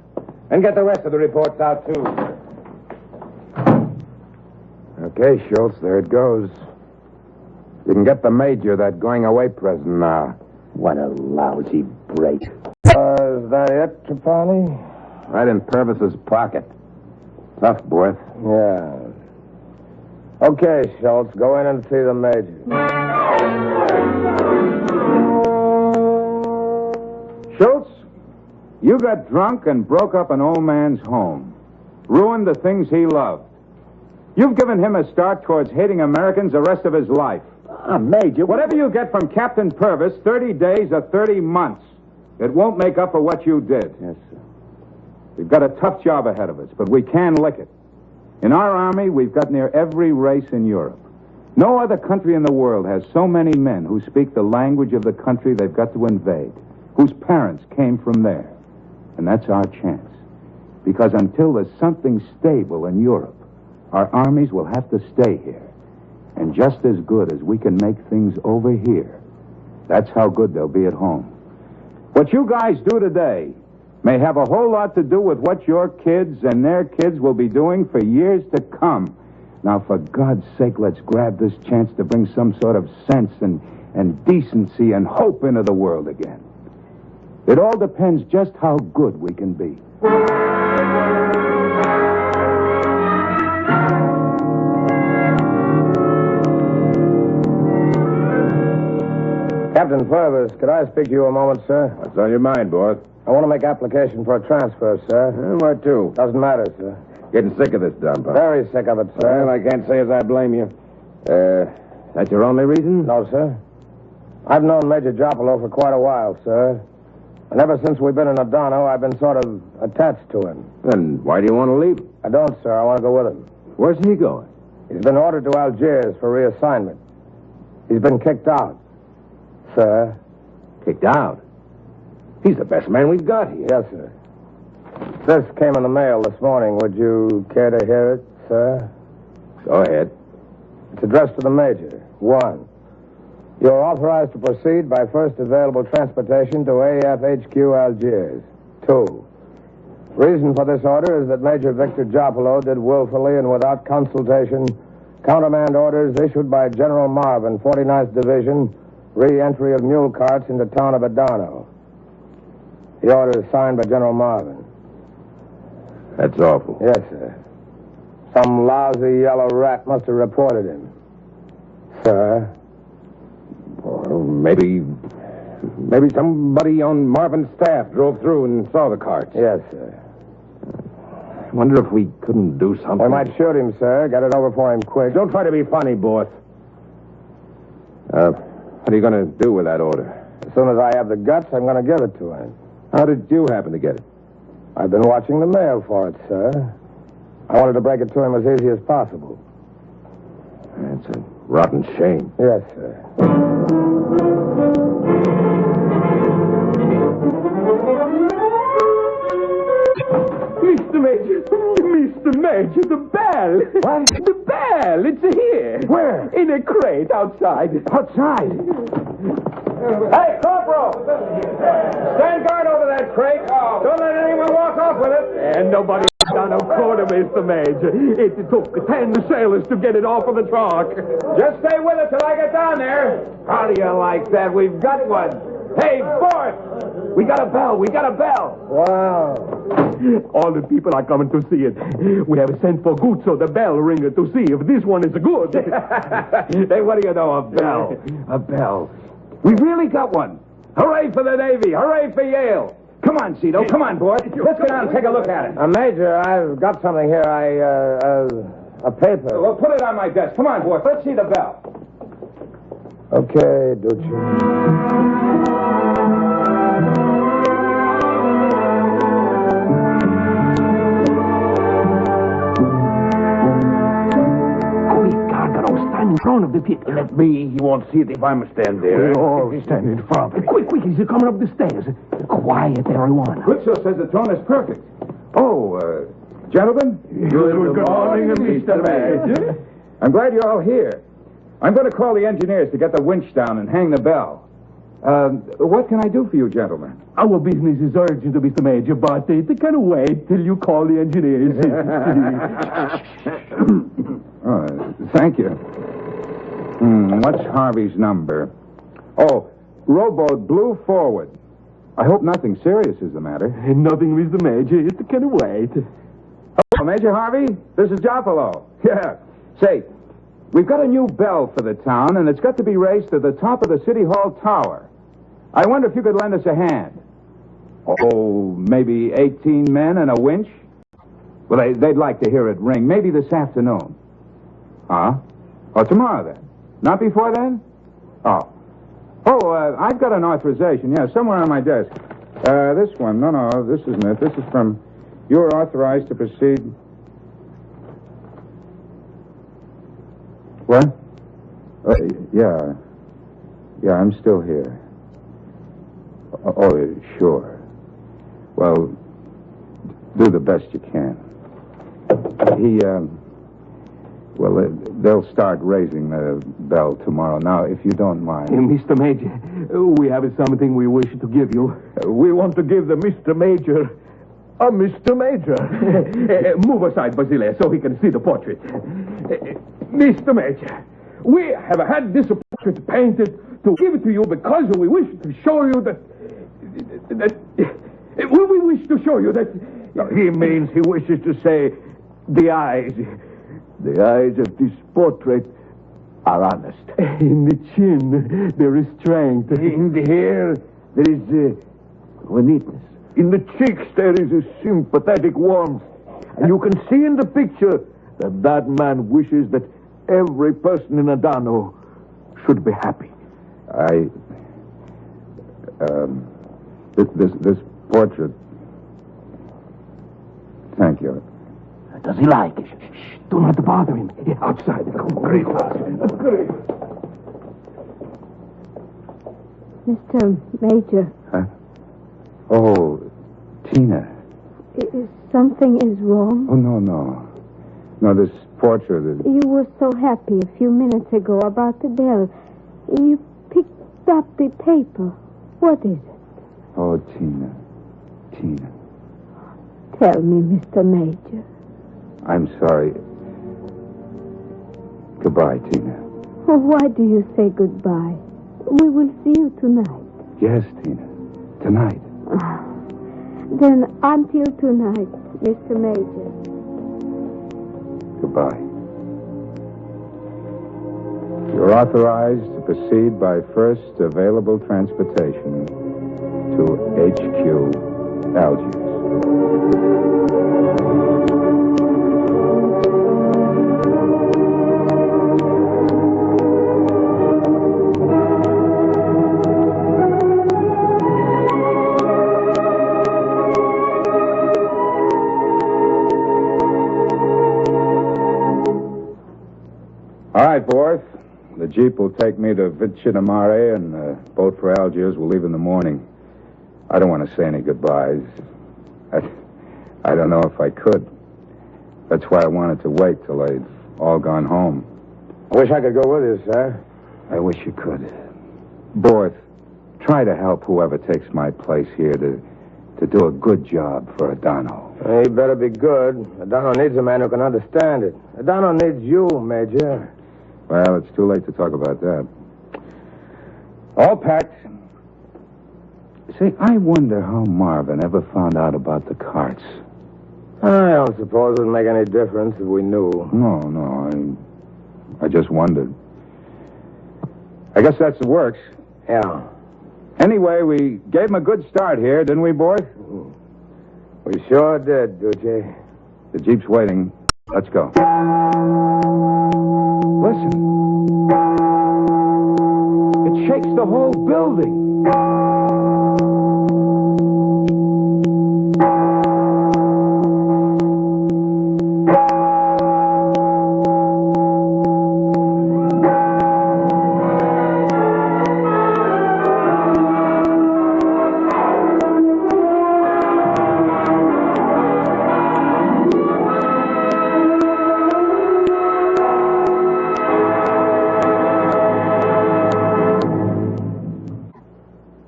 And get the rest of the reports out, too. Okay, Schultz, there it goes. You can get the Major that going-away present now. What a lousy break. Is that it, Trapani? Right in Purvis's pocket. Tough, Borth. Yeah. Okay, Schultz, go in and see the Major. Schultz, you got drunk and broke up an old man's home. Ruined the things he loved. You've given him a start towards hating Americans the rest of his life. Major... Whatever you get from Captain Purvis, 30 days or 30 months, it won't make up for what you did. Yes, sir. We've got a tough job ahead of us, but we can lick it. In our army, we've got near every race in Europe. No other country in the world has so many men who speak the language of the country they've got to invade, whose parents came from there. And that's our chance. Because until there's something stable in Europe, our armies will have to stay here. And just as good as we can make things over here, that's how good they'll be at home. What you guys do today may have a whole lot to do with what your kids and their kids will be doing for years to come. Now, for God's sake, let's grab this chance to bring some sort of sense and decency and hope into the world again. It all depends just how good we can be. Captain Purvis, could I speak to you a moment, sir? What's on your mind, Borth? I want to make application for a transfer, sir. Where to? Doesn't matter, sir. Getting sick of this dump, huh? Very sick of it, sir. Well, I can't say as I blame you. That's your only reason? No, sir. I've known Major Jopolo for quite a while, sir. And ever since we've been in Adano, I've been sort of attached to him. Then why do you want to leave? I don't, sir. I want to go with him. Where's he going? He's been ordered to Algiers for reassignment. He's been kicked out, sir. Kicked out? He's the best man we've got here. Yes, sir. This came in the mail this morning. Would you care to hear it, sir? Go ahead. It's addressed to the Major. 1. You're authorized to proceed by first available transportation to AFHQ Algiers. 2. Reason for this order is that Major Victor Jopolo did willfully and without consultation countermand orders issued by General Marvin, 49th Division, re-entry of mule carts into town of Adano. The order is signed by General Marvin. That's awful. Yes, sir. Some lousy yellow rat must have reported him. Sir? Or maybe somebody on Marvin's staff drove through and saw the carts. Yes, sir. I wonder if we couldn't do something. We might shoot him, sir. Get it over for him quick. Don't try to be funny, boss. What are you going to do with that order? As soon as I have the guts, I'm going to give it to him. How did you happen to get it? I've been watching the mail for it, sir. I wanted to break it to him as easy as possible. That's a rotten shame. Yes, sir. Mr. Major, the bell. What? The bell. It's here. Where? In a crate outside. Outside? Hey, Corporal! Stand guard over that crate. Don't let anyone walk off with it. And nobody done a quarter, Mr. Major. It took 10 sailors to get it off of the truck. Just stay with it till I get down there. How do you like that? We've got one. Hey, Bart! We got a bell. We got a bell. Wow. All the people are coming to see it. We have sent for Guzzo, the bell ringer, to see if this one is good. Hey, what do you know? A bell. A bell. We really got one. Hooray for the Navy. Hooray for Yale. Come on, Cito. Come on, boy. Let's go down and take a look at it. Major, I've got something here. A paper. Well, put it on my desk. Come on, boy. Let's see the bell. Okay, Ducci. In front of the pit. Let me. He won't see it if I'm stand there. We all stand in front of it. Quick, he's coming up the stairs. Quiet, everyone. Guzzo says the tone is perfect. Oh, gentlemen. Good morning, Mr. Major. I'm glad you're all here. I'm going to call the engineers to get the winch down and hang the bell. What can I do for you, gentlemen? Our business is urgent, Mr. Major, but it can wait till you call the engineers. Thank you. What's Harvey's number? Oh, rowboat Blue forward. I hope nothing serious is the matter. Nothing, Mr. Major. It can wait. Oh, Major Harvey, this is Jopolo. Yeah. Say, we've got a new bell for the town, and it's got to be raised to the top of the City Hall tower. I wonder if you could lend us a hand. Oh, maybe 18 men and a winch? Well, they'd like to hear it ring. Maybe this afternoon. Huh? Oh, tomorrow then. Not before then? Oh, I've got an authorization. Yeah, somewhere on my desk. This one. No, this isn't it. This is from... You're authorized to proceed... What? Yeah, I'm still here. Oh, sure. Well, do the best you can. They'll start raising the bell tomorrow. Now, if you don't mind. Mr. Major, we have something we wish to give you. We want to give the Mr. Major a Mr. Major. Move aside, Basile, so he can see the portrait. Mr. Major, we have had this portrait painted to give it to you because we wish to show you that we wish to show you that... He means he wishes to say the eyes of this portrait are honest. In the chin, there is strength. In the hair, there is neatness. In the cheeks, there is a sympathetic warmth. And you can see in the picture that man wishes that every person in Adano should be happy. This portrait. Thank you. Does he like it? Shh, do not bother him. Outside. Great. Great. Mr. Major. Huh? Oh, Tina. Something is wrong? Oh, no. No, this portrait is... You were so happy a few minutes ago about the bell. You picked up the paper. What is it? Oh, Tina. Tell me, Mr. Major. I'm sorry. Goodbye, Tina. Oh, why do you say goodbye? We will see you tonight. Yes, Tina. Tonight. Then until tonight, Mr. Major. Goodbye. You're authorized to proceed by first available transportation to HQ, Algiers. All right, Borth. The Jeep will take me to Vichitamare, and the boat for Algiers will leave in the morning. I don't want to say any goodbyes. I don't know if I could. That's why I wanted to wait till they'd all gone home. I wish I could go with you, sir. I wish you could. Borth, try to help whoever takes my place here to do a good job for Adano. He better be good. Adano needs a man who can understand it. Adano needs you, Major. Well, it's too late to talk about that. All packed. Say, I wonder how Marvin ever found out about the carts. I don't suppose it would make any difference if we knew. No, I just wondered. I guess that's the works. Yeah. Anyway, we gave him a good start here, didn't we, boys? We sure did, Duce. The Jeep's waiting. Let's go. Listen. It shakes the whole building.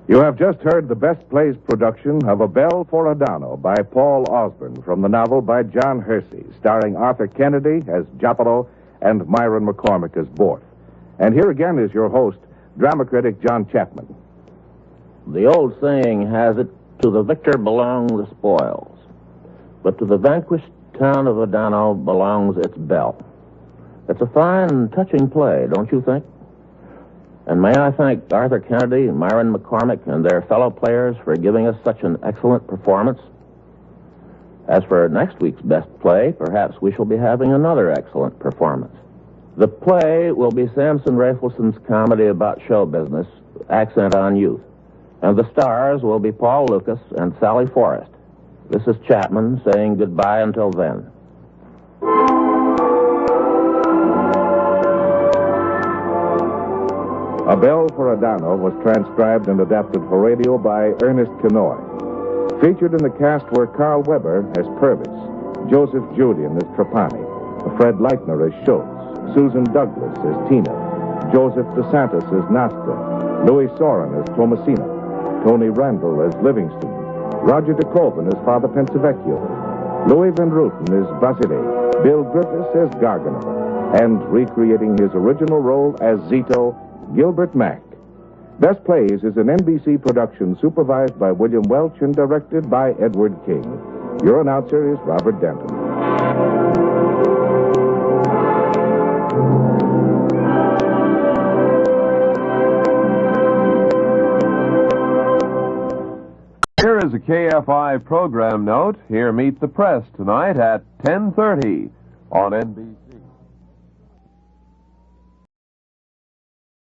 You have just heard the Best Plays production of A Bell for Adano by Paul Osborne from the novel by John Hersey, starring Arthur Kennedy as Giapolo and Myron McCormick as Borth. And here again is your host, drama critic John Chapman. The old saying has it, to the victor belong the spoils, but to the vanquished town of Adano belongs its bell. It's a fine, touching play, don't you think? And may I thank Arthur Kennedy, Myron McCormick, and their fellow players for giving us such an excellent performance. As for next week's best play, perhaps we shall be having another excellent performance. The play will be Samson Rafelson's comedy about show business, Accent on Youth. And the stars will be Paul Lucas and Sally Forrest. This is Chapman saying goodbye until then. A Bell for Adano was transcribed and adapted for radio by Ernest Kenoy. Featured in the cast were Carl Weber as Purvis, Joseph Julian as Trapani, Fred Leitner as Schultz, Susan Douglas as Tina, Joseph DeSantis as Nasta, Louis Soren as Tomasina, Tony Randall as Livingston, Roger DeCoven as Father Pensavecchio, Louis Van Ruten as Basile, Bill Griffiths as Gargano, and recreating his original role as Zito, Gilbert Mack. Best Plays is an NBC production supervised by William Welch and directed by Edward King. Your announcer is Robert Denton. Here is a KFI program note. Here Meet the Press tonight at 10:30 on NBC.